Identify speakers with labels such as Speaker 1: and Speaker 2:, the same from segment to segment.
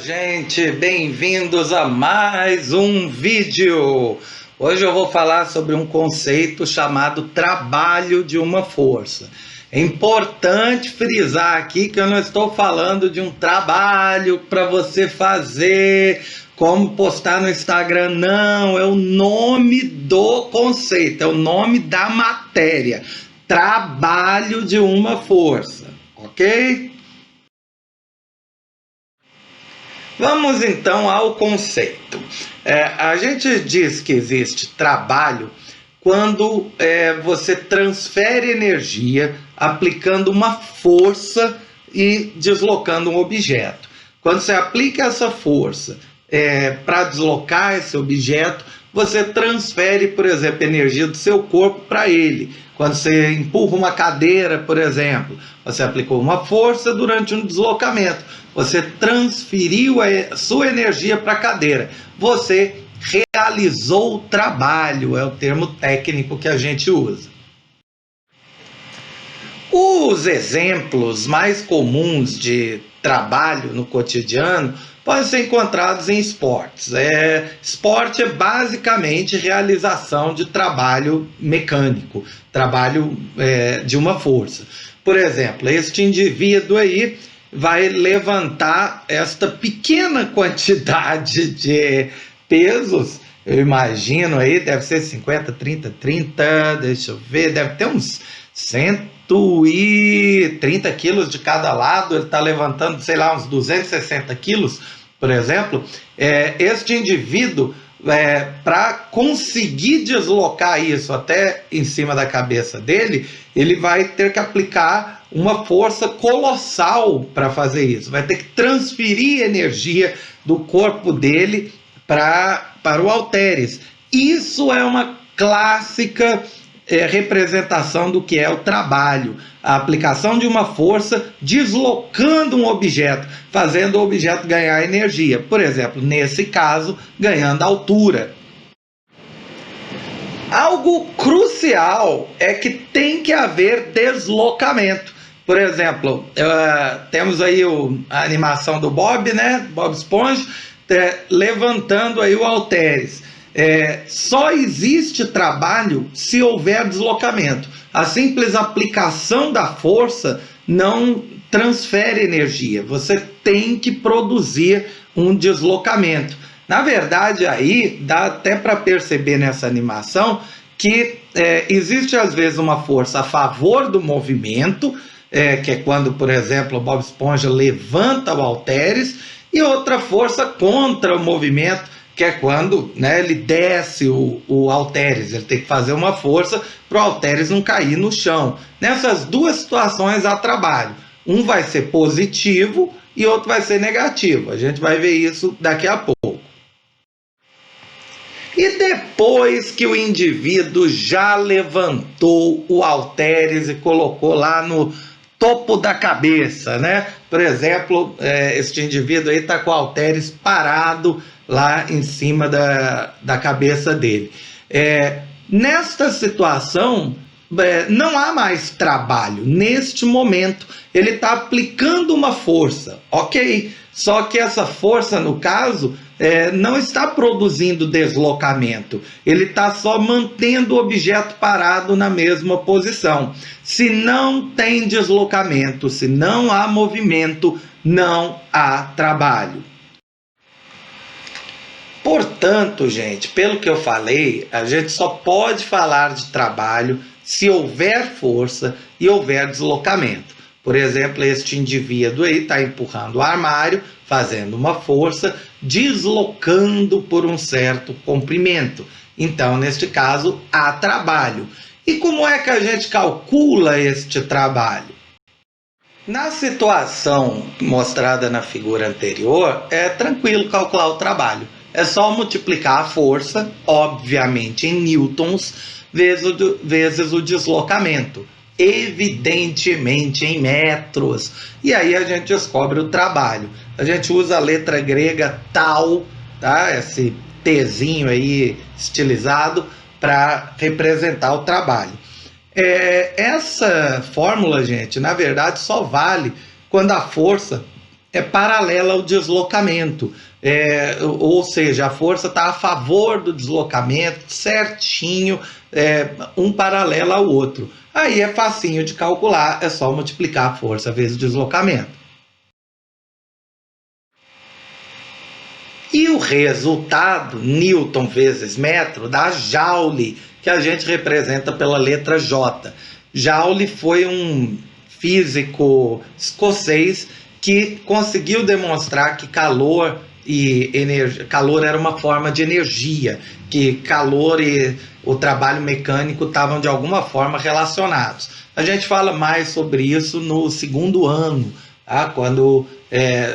Speaker 1: Gente, bem-vindos a mais um vídeo. Hoje eu vou falar sobre um conceito chamado trabalho de uma força. É importante frisar aqui que eu não estou falando de um trabalho para você fazer, como postar no Instagram, não, é o nome do conceito, é o nome da matéria, trabalho de uma força, ok? Vamos então ao conceito. A gente diz que existe trabalho quando você transfere energia aplicando uma força e deslocando um objeto. Quando você aplica essa força para deslocar esse objeto, você transfere, por exemplo, energia do seu corpo para ele. Quando você empurra uma cadeira, por exemplo, você aplicou uma força durante um deslocamento. Você transferiu a sua energia para a cadeira. Você realizou o trabalho, é o termo técnico que a gente usa. Os exemplos mais comuns de trabalho no cotidiano podem ser encontrados em esportes. Esporte é basicamente realização de trabalho mecânico, trabalho de uma força. Por exemplo, este indivíduo aí vai levantar esta pequena quantidade de pesos, eu imagino aí, deve ser 50, 30, deixa eu ver, deve ter uns 130 quilos de cada lado, ele está levantando, sei lá, uns 260 quilos, por exemplo. Este indivíduo, para conseguir deslocar isso até em cima da cabeça dele, ele vai ter que aplicar uma força colossal para fazer isso, vai ter que transferir energia do corpo dele para o halteres. Isso é uma clássica representação do que é o trabalho, a aplicação de uma força deslocando um objeto, fazendo o objeto ganhar energia, por exemplo, nesse caso, ganhando altura. Algo crucial é que tem que haver deslocamento. Por exemplo, temos aí a animação do Bob, né? Bob Esponja, levantando aí o halteres. Só existe trabalho se houver deslocamento. A simples aplicação da força não transfere energia. Você tem que produzir um deslocamento. Na verdade, aí dá até para perceber nessa animação que existe às vezes uma força a favor do movimento, que é quando, por exemplo, o Bob Esponja levanta o halteres, e outra força contra o movimento, que é quando, né, ele desce o halteres, ele tem que fazer uma força para o halteres não cair no chão. Nessas duas situações há trabalho. Um vai ser positivo e outro vai ser negativo. A gente vai ver isso daqui a pouco. E depois que o indivíduo já levantou o halteres e colocou lá no topo da cabeça, né? Por exemplo, este indivíduo aí está com o halteres parado lá em cima da cabeça dele. Nesta situação, não há mais trabalho. Neste momento, ele está aplicando uma força, ok? Só que essa força, no caso, não está produzindo deslocamento. Ele está só mantendo o objeto parado na mesma posição. Se não tem deslocamento, se não há movimento, não há trabalho. Portanto, gente, pelo que eu falei, a gente só pode falar de trabalho se houver força e houver deslocamento. Por exemplo, este indivíduo aí está empurrando o armário, fazendo uma força, deslocando por um certo comprimento. Então, neste caso, há trabalho. E como é que a gente calcula este trabalho? Na situação mostrada na figura anterior, é tranquilo calcular o trabalho. É só multiplicar a força, obviamente em newtons, vezes o deslocamento, evidentemente em metros. E aí a gente descobre o trabalho. A gente usa a letra grega tau, tá? Esse Tzinho aí estilizado, para representar o trabalho. Essa fórmula, gente, na verdade só vale quando a força é paralela ao deslocamento. Ou seja, a força está a favor do deslocamento, certinho, um paralelo ao outro. Aí é facinho de calcular, é só multiplicar a força vezes o deslocamento. E o resultado, Newton vezes metro, dá Joule, que a gente representa pela letra J. Joule foi um físico escocês que conseguiu demonstrar que calor era uma forma de energia, que calor e o trabalho mecânico estavam de alguma forma relacionados. A gente fala mais sobre isso no segundo ano, tá? Quando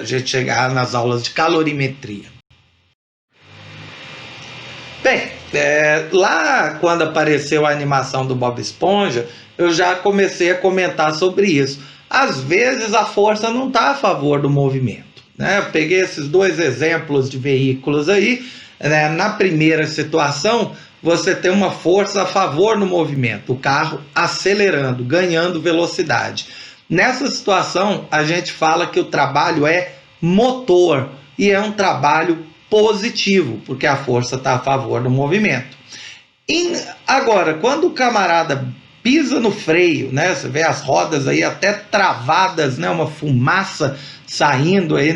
Speaker 1: a gente chegar nas aulas de calorimetria. Bem, lá quando apareceu a animação do Bob Esponja, eu já comecei a comentar sobre isso. Às vezes a força não está a favor do movimento, né? Eu peguei esses dois exemplos de veículos aí, né? Na primeira situação, você tem uma força a favor do movimento, o carro acelerando, ganhando velocidade. Nessa situação, a gente fala que o trabalho é motor e é um trabalho positivo, porque a força está a favor do movimento. Agora, quando o camarada pisa no freio, né, você vê as rodas aí até travadas, né, uma fumaça saindo aí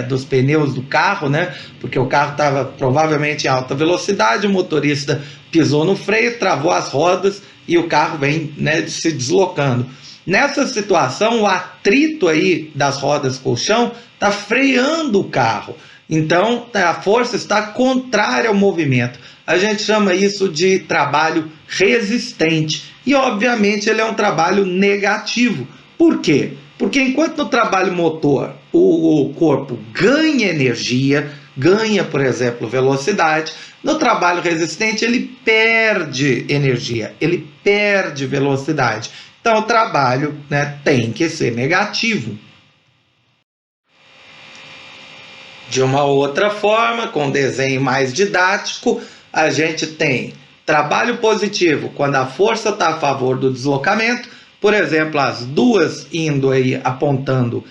Speaker 1: dos pneus do carro, né, porque o carro estava provavelmente em alta velocidade, o motorista pisou no freio, travou as rodas e o carro vem, né, se deslocando. Nessa situação, o atrito aí das rodas com o chão está freando o carro. Então, a força está contrária ao movimento. A gente chama isso de trabalho resistente. E, obviamente, ele é um trabalho negativo. Por quê? Porque enquanto no trabalho motor o corpo ganha energia, ganha, por exemplo, velocidade, no trabalho resistente ele perde energia, ele perde velocidade. Então, o trabalho, né, tem que ser negativo. De uma outra forma, com um desenho mais didático, a gente tem trabalho positivo quando a força está a favor do deslocamento, por exemplo, as duas indo aí apontando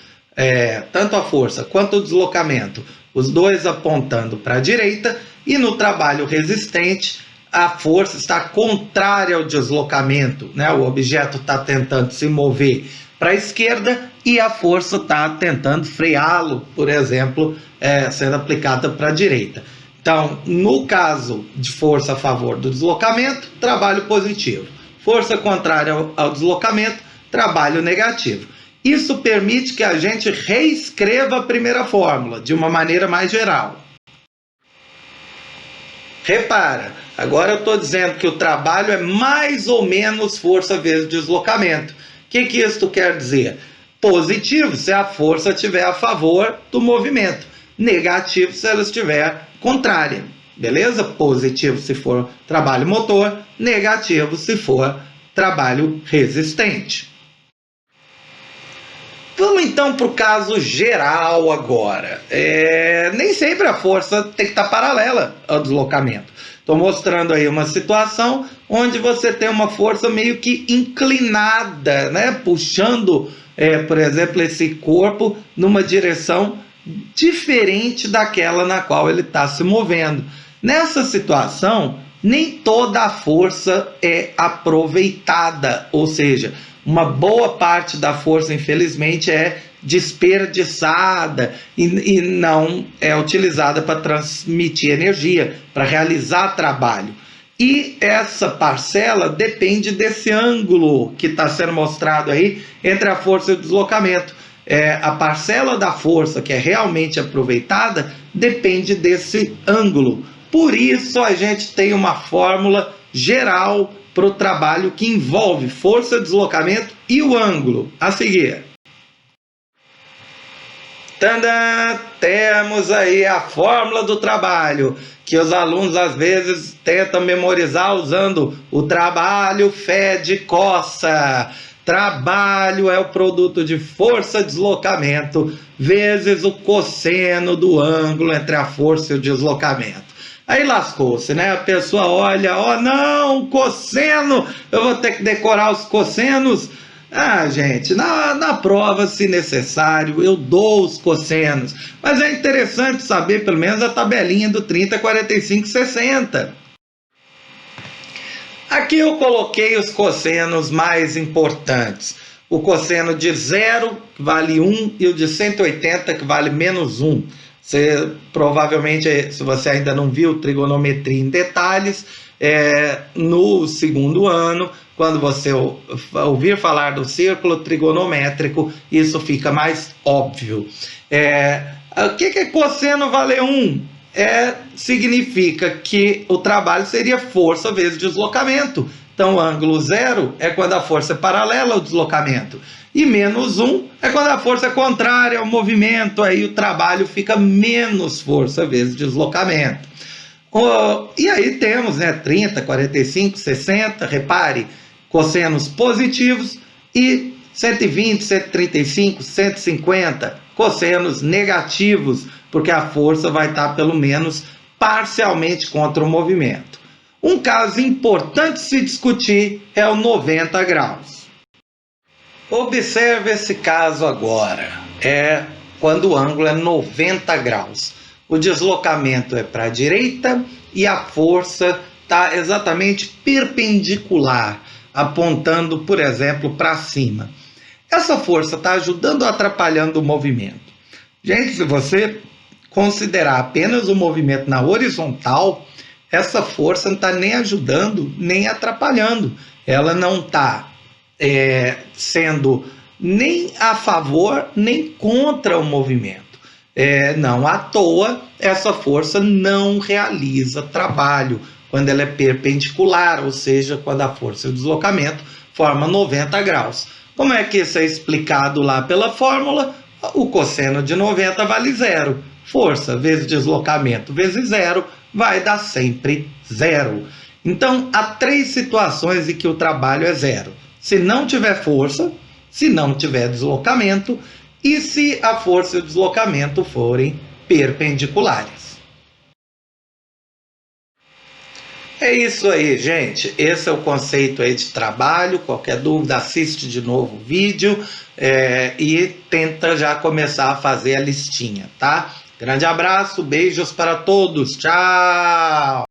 Speaker 1: tanto a força quanto o deslocamento, os dois apontando para a direita, e no trabalho resistente, a força está contrária ao deslocamento, né? O objeto está tentando se mover para a esquerda e a força está tentando freá-lo, por exemplo, sendo aplicada para a direita. Então, no caso de força a favor do deslocamento, trabalho positivo. Força contrária ao deslocamento, trabalho negativo. Isso permite que a gente reescreva a primeira fórmula de uma maneira mais geral. Repara, agora eu estou dizendo que o trabalho é mais ou menos força vezes deslocamento. O que isso quer dizer? Positivo se a força estiver a favor do movimento. Negativo se ela estiver contrária. Beleza? Positivo se for trabalho motor, negativo se for trabalho resistente. Vamos então para o caso geral agora. Nem sempre a força tem que estar paralela ao deslocamento. Estou mostrando aí uma situação onde você tem uma força meio que inclinada, né? Puxando, por exemplo, esse corpo numa direção diferente daquela na qual ele está se movendo. Nessa situação, nem toda a força é aproveitada, ou seja, uma boa parte da força, infelizmente, é desperdiçada e não é utilizada para transmitir energia, para realizar trabalho. E essa parcela depende desse ângulo que está sendo mostrado aí entre a força e o deslocamento. A parcela da força que é realmente aproveitada depende desse ângulo. Por isso a gente tem uma fórmula geral para o trabalho que envolve força, deslocamento e o ângulo. A seguir. Tadã! Temos aí a fórmula do trabalho, que os alunos às vezes tentam memorizar usando o trabalho fede coça. Trabalho é o produto de força, deslocamento, vezes o cosseno do ângulo entre a força e o deslocamento. Aí lascou-se, né? A pessoa olha, não, cosseno, eu vou ter que decorar os cossenos. Ah, gente, na prova, se necessário, eu dou os cossenos. Mas é interessante saber pelo menos a tabelinha do 30, 45, 60. Aqui eu coloquei os cossenos mais importantes. O cosseno de 0, que vale 1, e o de 180, que vale menos 1. Você, provavelmente, se você ainda não viu trigonometria em detalhes, no segundo ano, quando você ouvir falar do círculo trigonométrico, isso fica mais óbvio. O que é cosseno vale 1? Significa que o trabalho seria força vezes deslocamento. Então, o ângulo 0 é quando a força é paralela ao deslocamento. E menos 1 é quando a força é contrária ao movimento. Aí o trabalho fica menos força vezes deslocamento. E aí temos 30, 45, 60. Repare, cossenos positivos e 120, 135, 150, cossenos negativos, porque a força vai estar pelo menos parcialmente contra o movimento. Um caso importante se discutir é o 90 graus. Observe esse caso agora. É quando o ângulo é 90 graus. O deslocamento é para a direita e a força está exatamente perpendicular, apontando, por exemplo, para cima. Essa força está ajudando ou atrapalhando o movimento? Gente, se você considerar apenas o movimento na horizontal, essa força não está nem ajudando, nem atrapalhando. Ela não está sendo nem a favor, nem contra o movimento. Não à toa, essa força não realiza trabalho quando ela é perpendicular, ou seja, quando a força e o deslocamento formam 90 graus. Como é que isso é explicado lá pela fórmula? O cosseno de 90 vale 0. Força vezes deslocamento vezes 0 vai dar sempre 0. Então, há 3 situações em que o trabalho é 0. Se não tiver força, se não tiver deslocamento e se a força e o deslocamento forem perpendiculares. É isso aí, gente. Esse é o conceito aí de trabalho. Qualquer dúvida, assiste de novo o vídeo e tenta já começar a fazer a listinha, tá? Grande abraço, beijos para todos. Tchau!